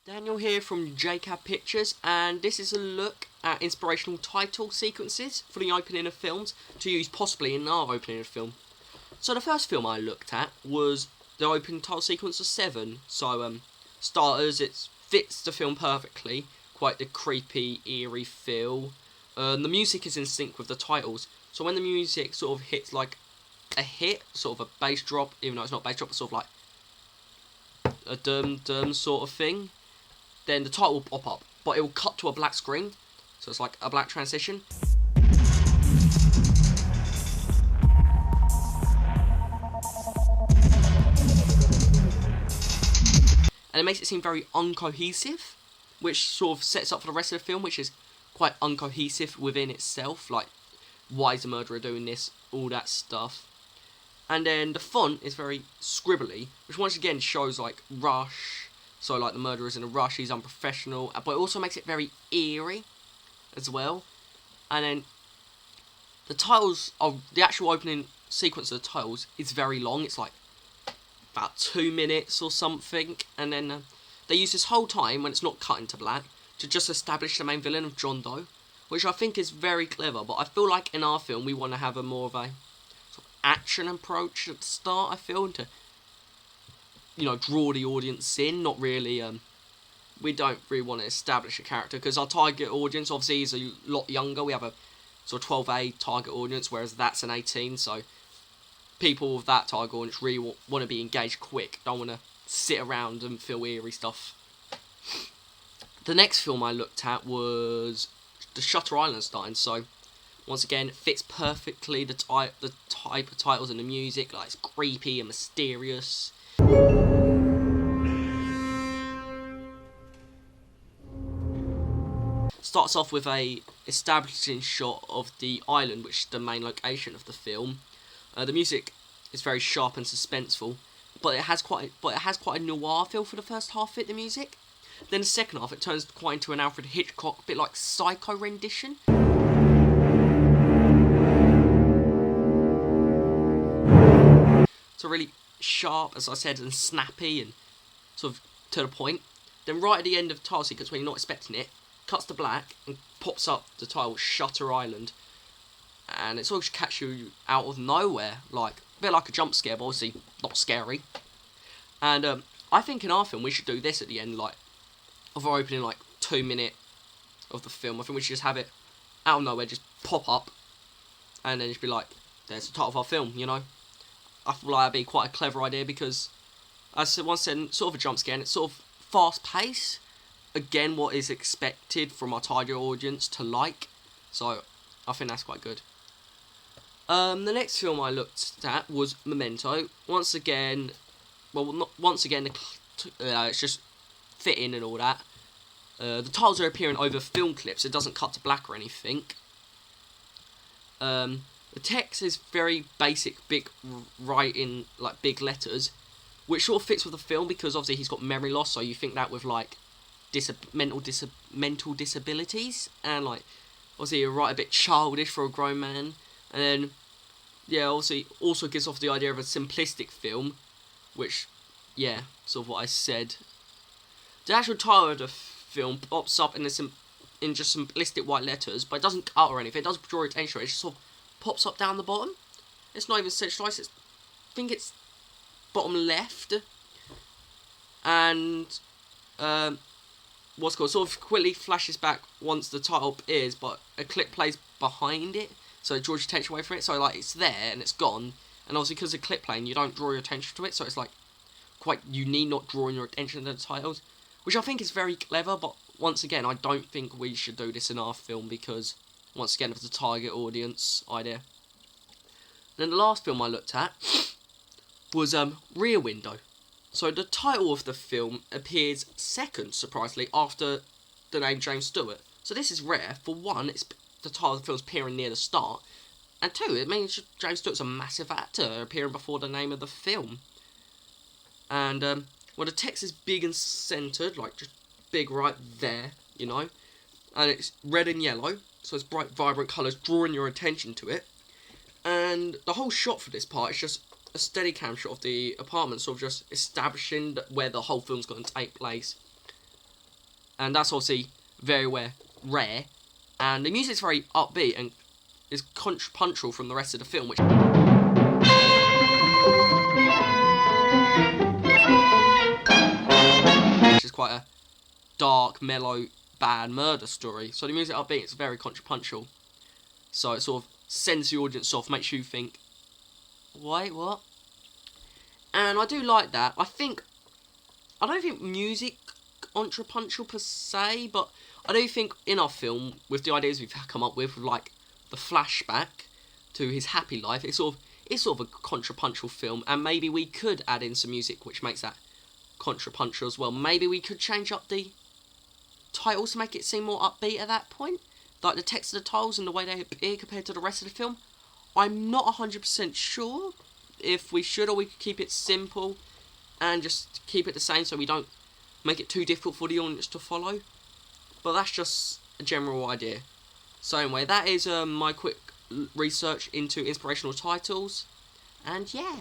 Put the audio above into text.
Daniel here from JCAB Pictures, and this is a look at inspirational title sequences for the opening of films to use possibly in our opening of film. So the first film I looked at was the opening title sequence of Seven. So starters, it fits the film perfectly, quite the creepy, eerie feel. The music is in sync with the titles, so when the music sort of hits like a hit, sort of a bass drop, even though it's not bass drop, it's sort of like a dum sort of thing, then the title will pop up, but it will cut to a black screen, so it's like a black transition. And it makes it seem very uncohesive, which sort of sets up for the rest of the film, which is quite uncohesive within itself, like, why is the murderer doing this, all that stuff. And then the font is very scribbly, which once again shows like rush. So like the murderer's in a rush, he's unprofessional, but it also makes it very eerie as well. And then the titles of the actual opening sequence of the titles is very long. It's like about 2 minutes or something. And then they use this whole time when it's not cut into black to just establish the main villain of John Doe, which I think is very clever. But I feel like in our film we want to have a more of a action approach at the start, I feel, and to, you know, draw the audience in, not really, we don't really want to establish a character, because our target audience obviously is a lot younger. We have a sort of 12A target audience, whereas that's an 18, so people with that target audience really want to be engaged quick, don't want to sit around and feel eerie stuff. The next film I looked at was the Shutter Island starting, so once again, it fits perfectly the type of titles and the music, like it's creepy and mysterious. Starts off with a establishing shot of the island, which is the main location of the film. The music is very sharp and suspenseful, but it has quite a noir feel for the first half of it, the music. Then the second half, it turns quite into an Alfred Hitchcock, bit like Psycho rendition. So really sharp, as I said, and snappy and sort of to the point. Then right at the end of the title sequence, when you're not expecting it, cuts to black and pops up the title Shutter Island. And it sort of catches you out of nowhere, like a bit like a jump scare, but obviously not scary. And I think in our film we should do this at the end, like of our opening, like 2 minute of the film. I think we should just have it out of nowhere, just pop up, and then just be like, there's the title of our film, you know. I feel like that'd be quite a clever idea, because, as I once said, sort of a jump scare, and it's sort of fast pace. Again, what is expected from our target audience to like. So, I think that's quite good. The next film I looked at was Memento. Once again, well, not once again, it's just fitting and all that. The titles are appearing over film clips. It doesn't cut to black or anything. The text is very basic, big writing, like big letters, which sort of fits with the film, because obviously he's got memory loss, so you think that with like mental disabilities, and like obviously you write a bit childish for a grown man, and then yeah, obviously also gives off the idea of a simplistic film, which yeah, sort of what I said. The actual title of the film pops up in just simplistic white letters, but it doesn't cut or anything. It doesn't draw attention. It just sort of pops up down the bottom. It's not even centralised. I think it's bottom left. And sort of quickly flashes back once the title appears, but a clip plays behind it, so it draws your attention away from it. So like it's there and it's gone, and obviously because of clip playing, you don't draw your attention to it. So it's like quite unique, not drawing your attention to the titles, which I think is very clever. But once again, I don't think we should do this in our film, because once again, it's a target audience idea. And then the last film I looked at was Rear Window. So the title of the film appears second, surprisingly, after the name James Stewart. So this is rare. For one, it's the title of the film's appearing near the start, and two, it means James Stewart's a massive actor appearing before the name of the film. And well, the text is big and centered, like just big right there, you know, and it's red and yellow. So it's bright, vibrant colours drawing your attention to it. And the whole shot for this part is just a Steadicam shot of the apartment, sort of just establishing where the whole film's going to take place. and that's obviously very rare. And the music's very upbeat and is contrapuntal from the rest of the film, which is quite a dark, mellow, bad murder story. So the music upbeat, it's very contrapuntal. So it sort of sends the audience off, makes you think, wait, what? And I do like that. I don't think music contrapuntal per se, but I do think in our film, with the ideas we've come up with like the flashback to his happy life, it's sort of a contrapuntal film, and maybe we could add in some music which makes that contrapuntal as well. Maybe we could change up the titles to make it seem more upbeat at that point, like the text of the titles and the way they appear compared to the rest of the film. I'm not 100% sure if we should, or we could keep it simple and just keep it the same so we don't make it too difficult for the audience to follow. But that's just a general idea. So anyway, that is my quick research into inspirational titles. And yeah,